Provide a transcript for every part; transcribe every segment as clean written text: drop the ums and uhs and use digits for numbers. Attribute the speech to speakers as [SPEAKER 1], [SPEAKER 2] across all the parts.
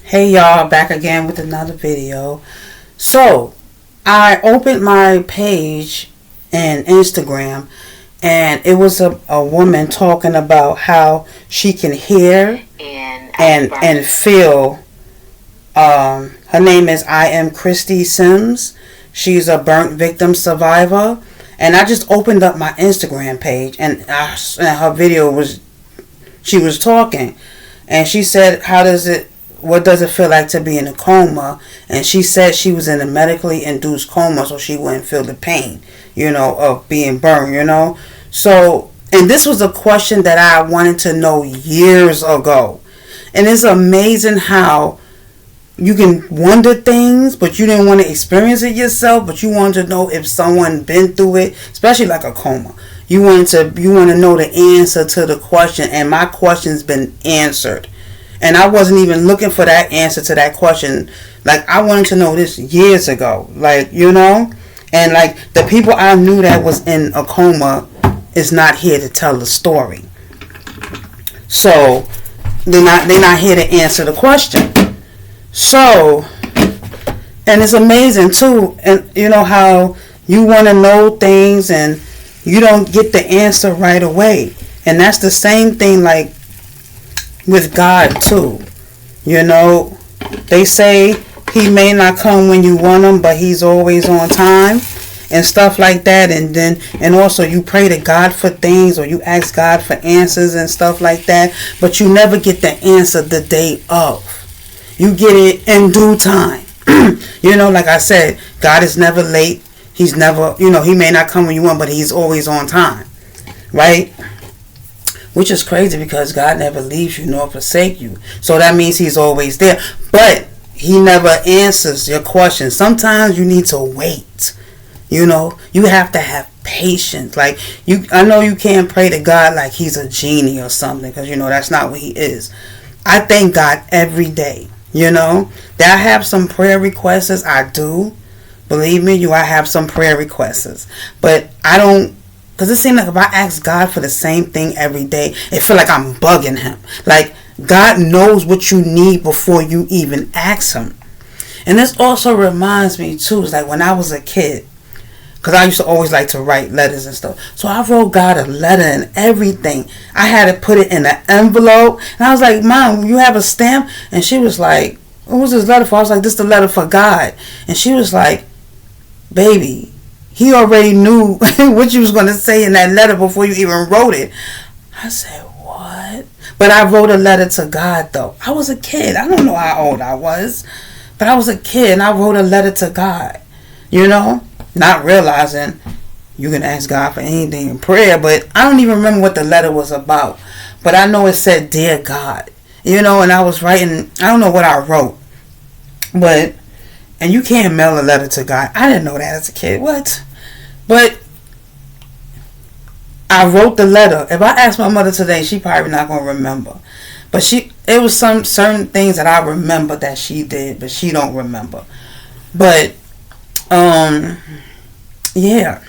[SPEAKER 1] Hey y'all, back again with another video. So, I opened my page and Instagram, and it was a woman talking about how she can hear and feel. Her name is I am Christy Sims. She's a burnt victim survivor. And I just opened up my Instagram page, and her video was, she was talking, and she said, what does it feel like to be in a coma? And she said she was in a medically induced coma, so she wouldn't feel the pain, of being burned, So, and this was a question that I wanted to know years ago. And it's amazing how you can wonder things, but you didn't want to experience it yourself, but you wanted to know if someone been through it, especially like a coma. You want to know the answer to the question, and my question's been answered. And I wasn't even looking for that answer to that question. Like, I wanted to know this years ago. And like the people I knew that was in a coma is not here to tell the story. So they're not here to answer the question. So, and it's amazing too, and how you want to know things and you don't get the answer right away. And that's the same thing like with God too. They say he may not come when you want him, but he's always on time and stuff like that. And also you pray to God for things, or you ask God for answers and stuff like that, but you never get the answer the day of. You get it in due time. Like I said, God is never late. He's never, he may not come when you want, but he's always on time. Right? Which is crazy, because God never leaves you nor forsake you. So that means he's always there. But he never answers your question. Sometimes you need to wait. You have to have patience. Like, I know you can't pray to God like he's a genie or something, because that's not what he is. I thank God every day. That I have some prayer requests. I do. Believe me, I have some prayer requests. But I don't, because it seems like if I ask God for the same thing every day, it feel like I'm bugging him. Like, God knows what you need before you even ask him. And this also reminds me too, it's like when I was a kid, because I used to always like to write letters and stuff. So I wrote God a letter and everything. I had to put it in an envelope. And I was like, Mom, you have a stamp? And she was like, what was this letter for? I was like, this is the letter for God. And she was like, baby, he already knew what you was going to say in that letter before you even wrote it. I said, what? But I wrote a letter to God, though. I was a kid. I don't know how old I was. But I was a kid, and I wrote a letter to God. Not realizing you can ask God for anything in prayer. But I don't even remember what the letter was about. But I know it said, Dear God. And I was writing, I don't know what I wrote. And you can't mail a letter to God. I didn't know that as a kid. What? But I wrote the letter. If I ask my mother today, she probably not going to remember. But it was some certain things that I remember that she did, but she don't remember. But, yeah.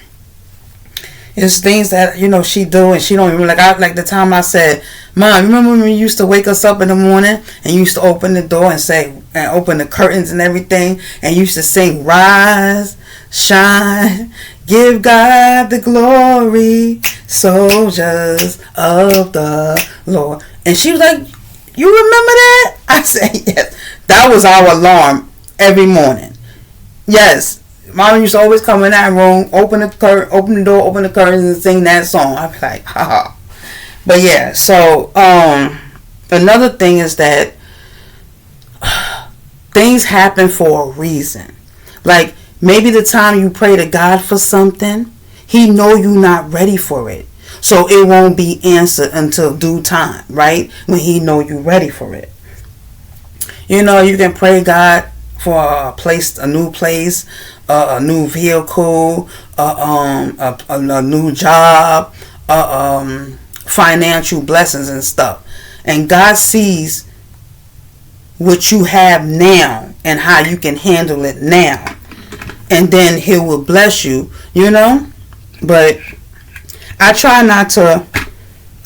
[SPEAKER 1] It's things that, she do and she don't even, like the time I said, Mom, remember when you used to wake us up in the morning and you used to open the door and open the curtains and everything, and you used to sing, rise, shine, give God the glory, soldiers of the Lord. And she was like, you remember that? I said, yes. That was our alarm every morning. Yes. Mom used to always come in that room, open the door, open the curtains, and sing that song. I'd be like, haha. But yeah, so another thing is that things happen for a reason. Like, maybe the time you pray to God for something, he know you're not ready for it. So it won't be answered until due time, right? When he know you're ready for it. You can pray God for a new place, a new vehicle, a new job, financial blessings and stuff. And God sees what you have now and how you can handle it now. And then he will bless you, But I try not to,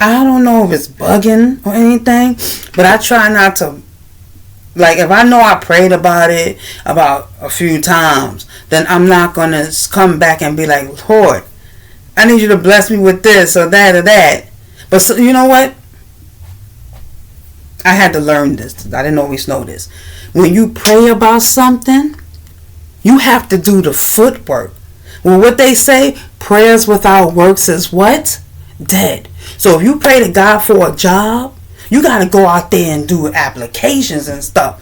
[SPEAKER 1] I don't know if it's bugging or anything, but I try not to Like, if I know I prayed about it about a few times, then I'm not going to come back and be like, Lord, I need you to bless me with this or that or that. But so, you know what? I had to learn this. I didn't always know this. When you pray about something, you have to do the footwork. Well, what they say, prayers without works is what? Dead. So if you pray to God for a job, you got to go out there and do applications and stuff,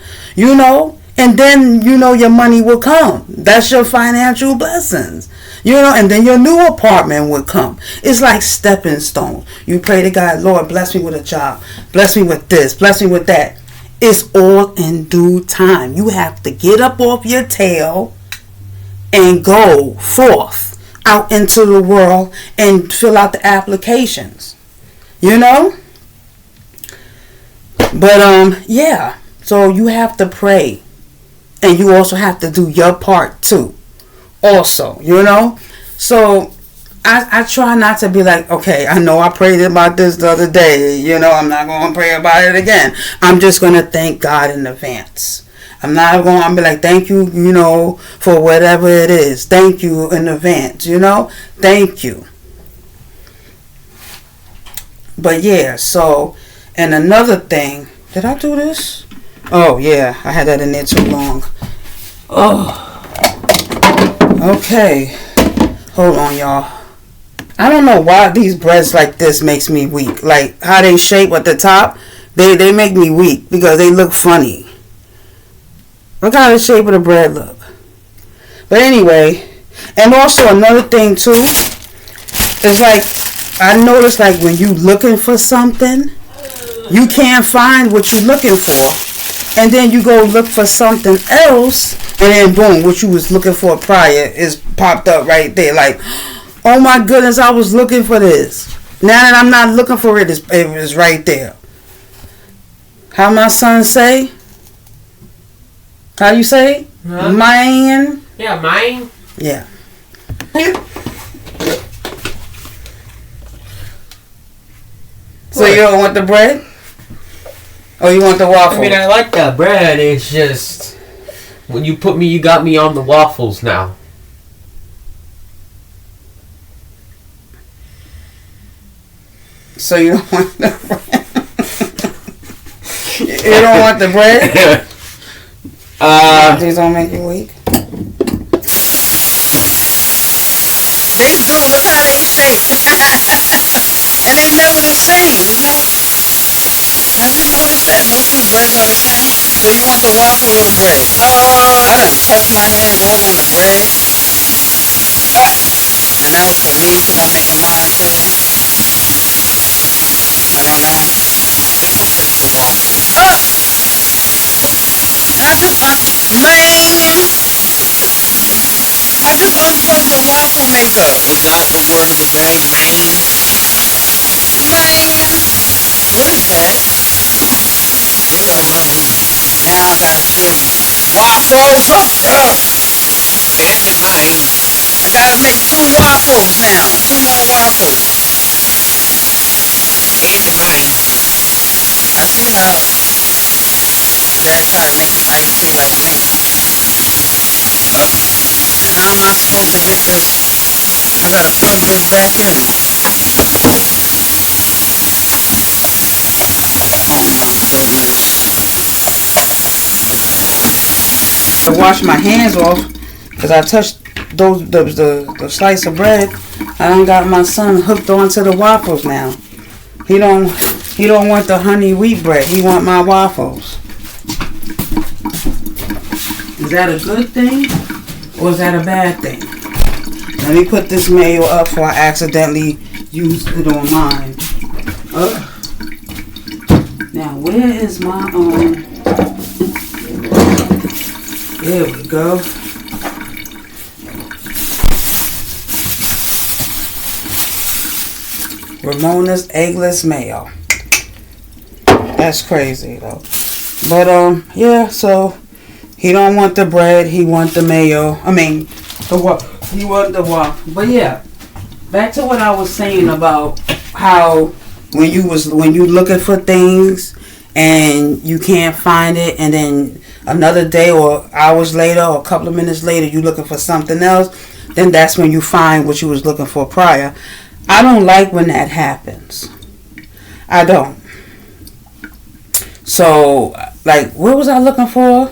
[SPEAKER 1] and then, your money will come. That's your financial blessings, and then your new apartment will come. It's like stepping stones. You pray to God, Lord, bless me with a job. Bless me with this. Bless me with that. It's all in due time. You have to get up off your tail and go forth out into the world and fill out the applications. But yeah. So you have to pray. And you also have to do your part too. Also, So I try not to be like, okay, I know I prayed about this the other day. I'm not going to pray about it again. I'm just going to thank God in advance. I'm not going to be like, thank you, for whatever it is. Thank you in advance, Thank you. But yeah, so, and another thing, did I do this? Oh, yeah, I had that in there too long. Oh, okay. Hold on, y'all. I don't know why these breads like this makes me weak. Like, how they shape at the top, they make me weak because they look funny. Look how the shape of the bread look. But anyway, and also another thing too, is like, I noticed like when you looking for something, you can't find what you're looking for. And then you go look for something else, and then boom, what you was looking for prior is popped up right there. Like, oh my goodness, I was looking for this. Now that I'm not looking for it, it was right there. How my son say? How you say?
[SPEAKER 2] Huh?
[SPEAKER 1] Mine?
[SPEAKER 2] Yeah, mine.
[SPEAKER 1] Yeah. So you don't want the bread? Or you want the waffle?
[SPEAKER 2] I mean, I like that bread. It's just when you got me on the waffles now.
[SPEAKER 1] So you don't want the bread? You don't want the bread? These don't make you weak. They do. Look how they shape. And they never the same, Have you noticed that most of the breads are the same? So you want the waffles or the bread? I done touched my hands all on the bread. And that was for me because I'm making mine today. I don't know. I think it's just the waffles. And I just, I just unplugged the waffle maker.
[SPEAKER 2] Is that the word of the day, man?
[SPEAKER 1] What is that?
[SPEAKER 2] Hold on, I'll do it.
[SPEAKER 1] Now I gotta show you. Waffles!
[SPEAKER 2] And the mine.
[SPEAKER 1] I gotta make 2 waffles now. 2 more waffles.
[SPEAKER 2] And the mine.
[SPEAKER 1] I see how Dad tried to make it icy like me. And how am I supposed to get this? I gotta plug this back in. Oh my goodness. I washed my hands off because I touched the slice of bread. I done got my son hooked onto the waffles now. He don't want the honey wheat bread. He want my waffles. Is that a good thing or is that a bad thing? Let me put this mayo up before I accidentally use it on mine. Now where is my There we go. Ramona's eggless mayo. That's crazy though. But yeah, so he don't want the bread, he want the mayo. I mean he want the waffle. But yeah, back to what I was saying about how when you looking for things and you can't find it, and then another day or hours later or a couple of minutes later you're looking for something else, then that's when you find what you was looking for prior. I don't like when that happens. I don't. So, like, what was I looking for?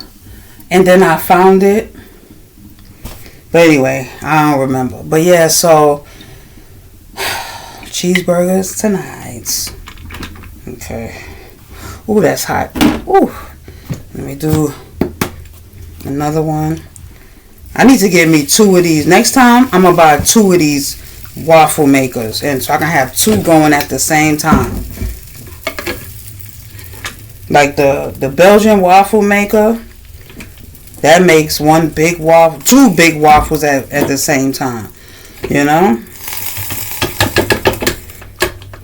[SPEAKER 1] And then I found it. But anyway, I don't remember. But yeah, so cheeseburgers tonight. Okay. Ooh, that's hot. Ooh. Let me do another one. I need to get me 2 of these. Next time, I'm going to buy 2 of these waffle makers. And so I can have 2 going at the same time. Like the Belgian waffle maker, that makes 1 big waffle, 2 big waffles at the same time. You know?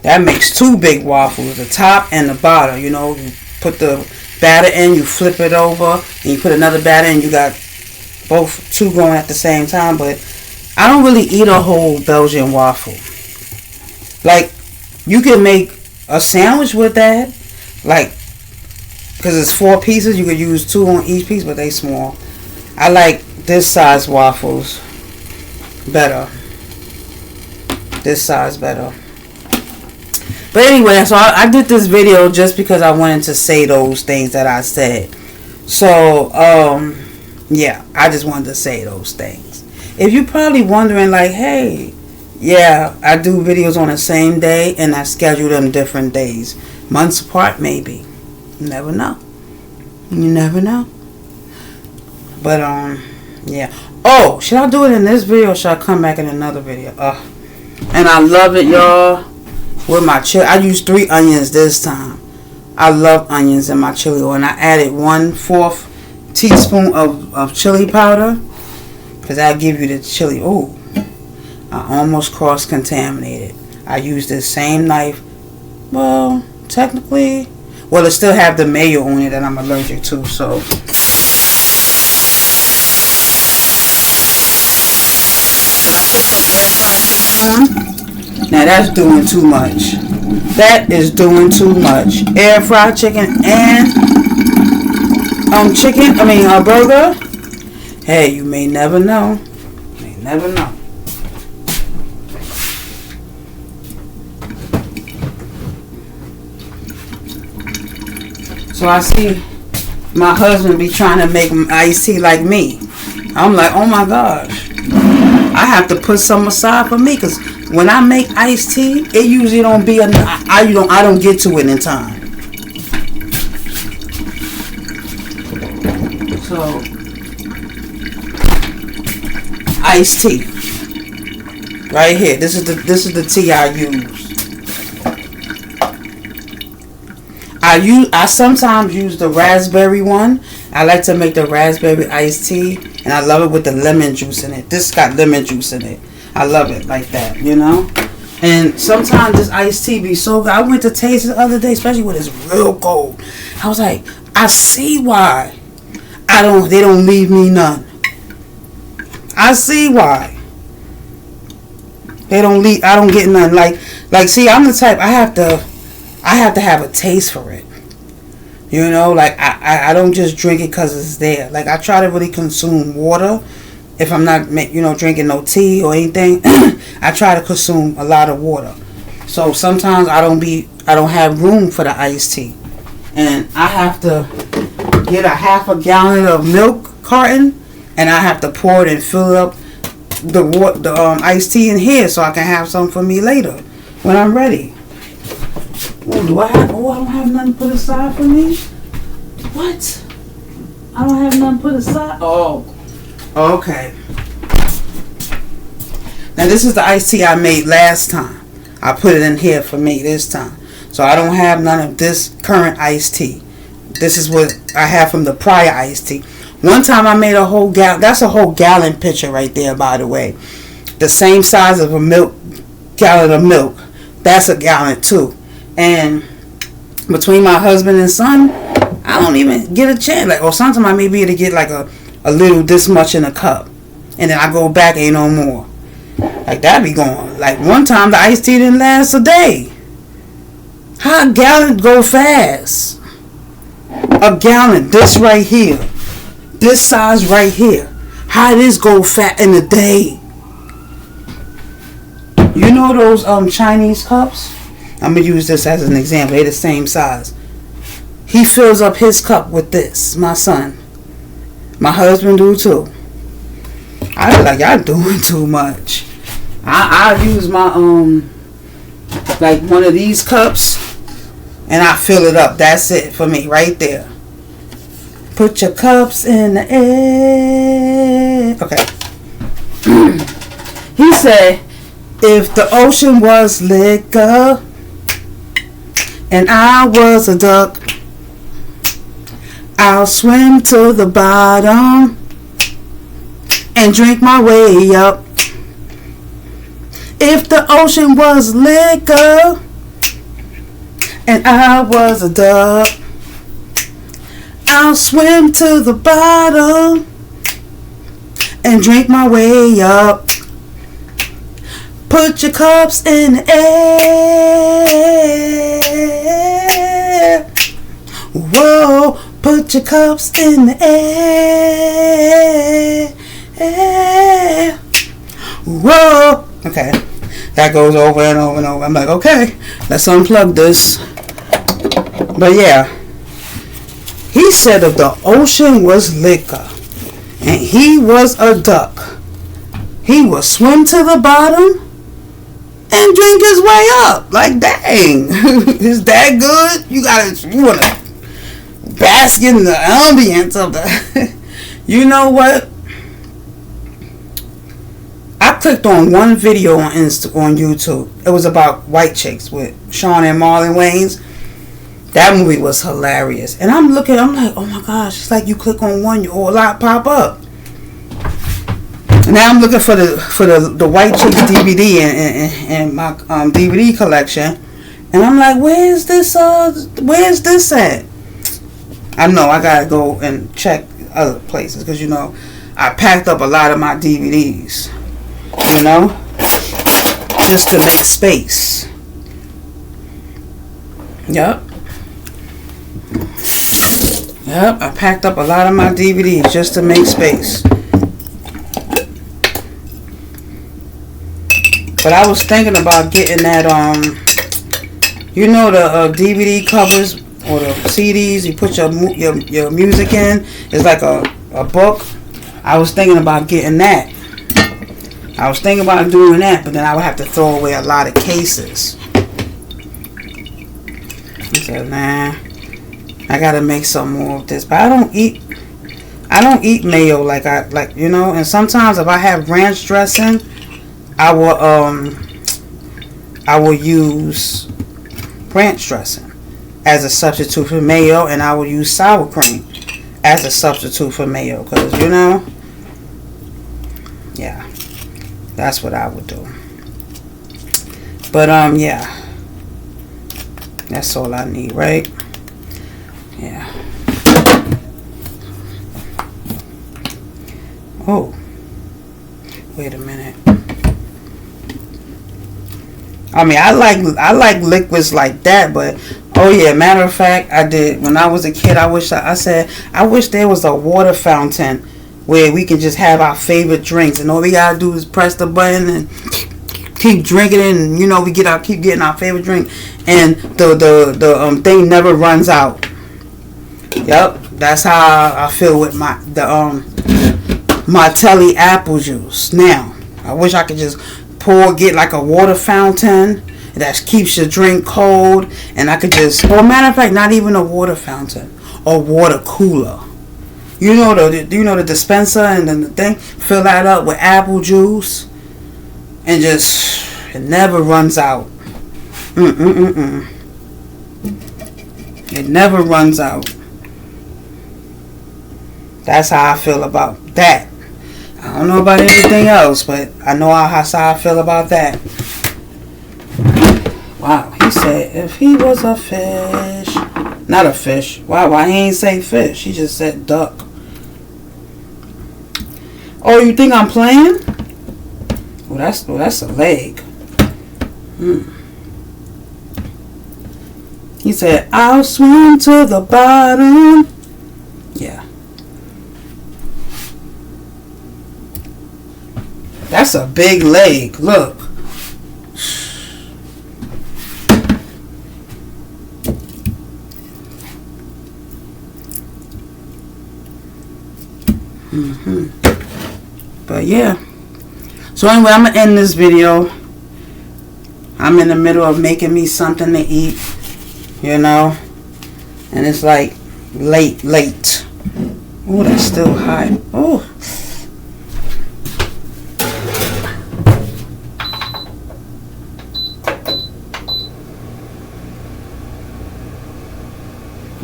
[SPEAKER 1] That makes 2 big waffles, the top and the bottom. You know, you put the batter in, you flip it over, and you put another batter in, you got both 2 going at the same time. But I don't really eat a whole Belgian waffle. Like, you can make a sandwich with that, like, because it's 4 pieces, you could use 2 on each piece, but they small. I like this size waffles better. This size better. But anyway, so I did this video just because I wanted to say those things that I said. So, yeah, I just wanted to say those things. If you're probably wondering, like, hey, yeah, I do videos on the same day and I schedule them different days. Months apart, maybe. You never know. You never know. But, yeah. Oh, should I do it in this video or should I come back in another video? And I love it, y'all. With my chili, I used 3 onions this time. I love onions in my chili oil, and I added 1/4 teaspoon of chili powder, because that'll give you the chili. Oh, I almost cross-contaminated. I used this same knife. Well, technically, well, it still have the mayo on it that I'm allergic to, so. Should I put some air fried chicken on? Now that's doing too much. That is doing too much. Air fried chicken and burger. Hey, you may never know. You may never know. So I see my husband be trying to make iced tea like me. I'm like, oh my gosh. I have to put some aside for me, because when I make iced tea, it usually don't be enough. I don't get to it in time. So, iced tea, right here. This is the tea I use. I sometimes use the raspberry one. I like to make the raspberry iced tea, and I love it with the lemon juice in it. This got lemon juice in it. I love it like that, you know. And sometimes this iced tea be so good. I went to taste it the other day, especially when it's real cold. I was like, I see why they don't leave me none. I see why I don't get none. Like see, I'm the type, I have to have a taste for it. You know, like I don't just drink it because it's there. Like, I try to really consume water. If I'm not, drinking no tea or anything, I try to consume a lot of water. So sometimes I don't have room for the iced tea, and I have to get a half a gallon of milk carton, and I have to pour it and fill up the iced tea in here so I can have some for me later when I'm ready. Oh, I don't have nothing put aside for me? What? I don't have nothing put aside? Oh, okay. Now, this is the iced tea I made last time. I put it in here for me this time. So I don't have none of this current iced tea. This is what I have from the prior iced tea. One time I made a whole gallon. That's a whole gallon pitcher right there, by the way. The same size of a gallon of milk. That's a gallon too. And between my husband and son, I don't even get a chance. Or sometimes I may be able to get like a little this much in a cup, and then I go back, ain't no more. Like, that be going. Like, one time the iced tea didn't last a day. How a gallon go fast? a gallon. This right here. This size right here. How this go fat in a day? You know those Chinese cups? I'm gonna use this as an example. They're the same size. He fills up his cup with this. My son. My husband do too. I be like, y'all doing too much. I use my like one of these cups and I fill it up. That's it for me right there. Put your cups in the air. Okay. He said, if the ocean was liquor and I was a duck, I'll swim to the bottom and drink my way up. If the ocean was liquor and I was a duck, I'll swim to the bottom and drink my way up. Put your cups in the air. Whoa, put your cups in the air. Whoa. Okay, that goes over and over and over. I'm like, okay, let's unplug this. But yeah, he said if the ocean was liquor and he was a duck, he would swim to the bottom and drink his way up. Like, dang, is that good? You want to bask in the ambience of the. You know what? I clicked on one video on YouTube. It was about white chicks with Sean and Marlon Wayans. That movie was hilarious. And I'm like, oh my gosh, it's like you click on one, or a lot pop up. Now I'm looking for the White Chicks DVD and my DVD collection, and I'm like, where's this at? I know I gotta go and check other places because I packed up a lot of my DVDs, just to make space. Yep, I packed up a lot of my DVDs just to make space. But I was thinking about getting that, the DVD covers or the CDs you put your music in. It's like a book. I was thinking about getting that. I was thinking about doing that, but then I would have to throw away a lot of cases. I said, nah, I gotta make some more of this. But I don't eat mayo and sometimes if I have ranch dressing, I will use ranch dressing as a substitute for mayo, and I will use sour cream as a substitute for mayo, because yeah, that's what I would do. But yeah, that's all I need, right? Yeah. Oh, wait a minute. I mean, I like liquids like that, but oh yeah, matter of fact, I did when I was a kid. I wish there was a water fountain where we can just have our favorite drinks, and all we gotta do is press the button and keep drinking it, and we keep getting our favorite drink, and the thing never runs out. Yep, that's how I feel with my Telly apple juice. Now, I wish I could just get like a water fountain that keeps your drink cold, and I could or matter of fact, not even a water fountain, or water cooler. The dispenser, and then the thing, fill that up with apple juice, and it never runs out. It never runs out. That's how I feel about that. I don't know about anything else, but I know how I feel about that. Wow, he said if he was a fish. Not a fish. Why he ain't say fish? He just said duck. Oh, you think I'm playing? Oh, that's a leg. He said, I'll swim to the bottom. Yeah. That's a big leg. Look. But yeah. So anyway, I'm going to end this video. I'm in the middle of making me something to eat. You know. And it's like late. Oh, that's still hot. Oh.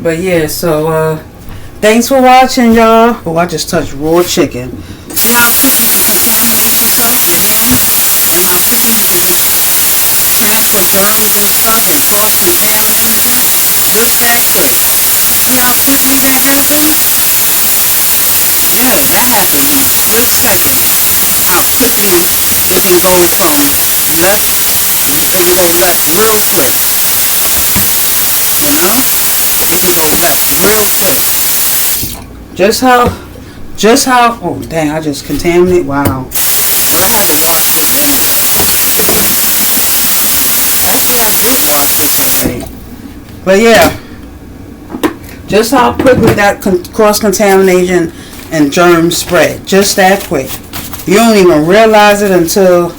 [SPEAKER 1] But yeah, so thanks for watching, y'all. Oh, I just touched raw chicken. See how quickly the contamination comes, you hear me? And how quickly you can just transfer burgers and stuff and cross contamination. Just that quick. See how quickly that happened? Yeah, that happened in a split second. How quickly it can go from left, it can go left real quick. You know? It can go left real quick. Just how, oh dang, I just contaminated, wow. But I had to wash it then. Actually, I did wash it today. But yeah, just how quickly that cross-contamination and germs spread. Just that quick. You don't even realize it until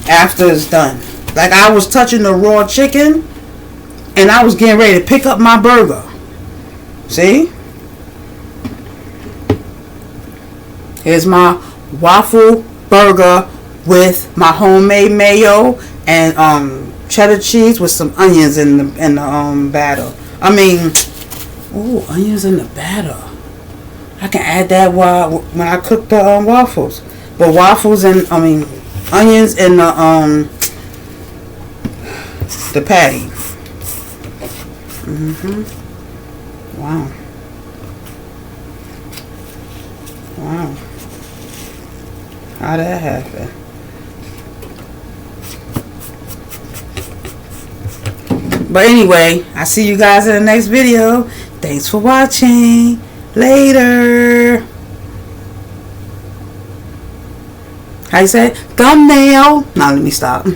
[SPEAKER 1] after it's done. Like I was touching the raw chicken and I was getting ready to pick up my burger. See? Here's my waffle burger with my homemade mayo and cheddar cheese with some onions in the batter. I mean, ooh, onions in the batter. I can add that when I cook the waffles. But waffles and onions in the patty. Wow. Wow. How did that happen? But anyway, I see you guys in the next video. Thanks for watching. Later. How you say? Thumbnail. Now let me stop.